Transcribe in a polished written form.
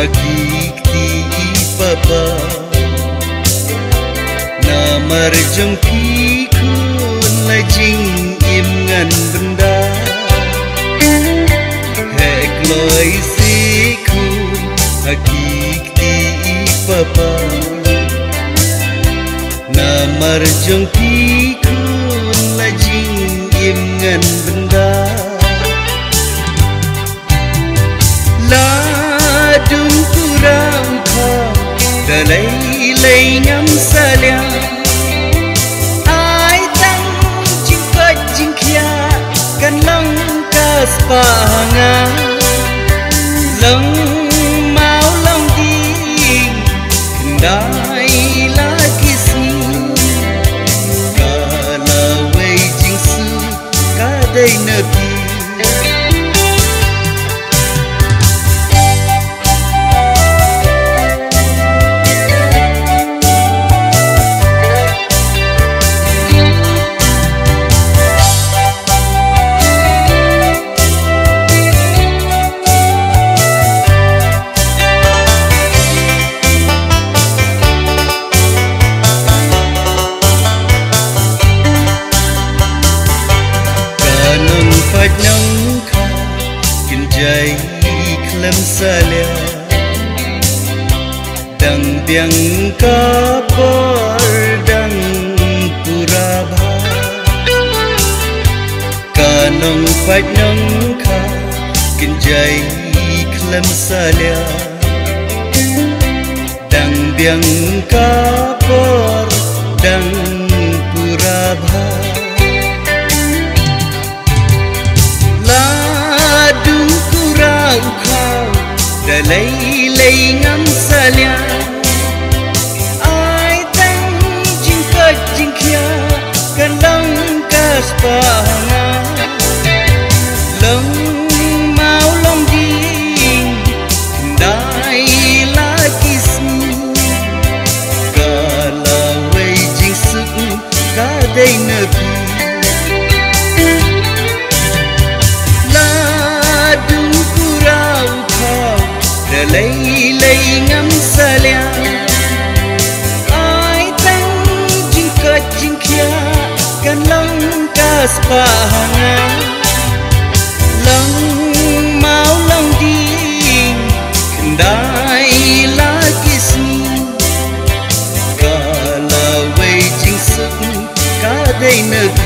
hakikti papa namar jengki kun lajing im ngan benda hek loi si kun hakikti papa namar jengki kun lajing im ngan benda dung kurang kau dalai lay ngam salia ai tang jingkat jingkia kan lang kas panga lang mau lang ding kendai lagi si kalau wei jingsu kadai nabi jai klem salia dang biang kapor dang purabha kanong phait nong kha kin jai klem salia dang biang kapor dang purabha dalai lay ngam salia ai tang jingkat jingkia kan lang kas panga lang mau long ding dai lagi si kala wei jingsu kadai nabi dalai lay ngam salia ai tang jingkat jingkia kan lang kas panga lang mau lang ding kendai lagi si kalau wei jingsu kadai nabi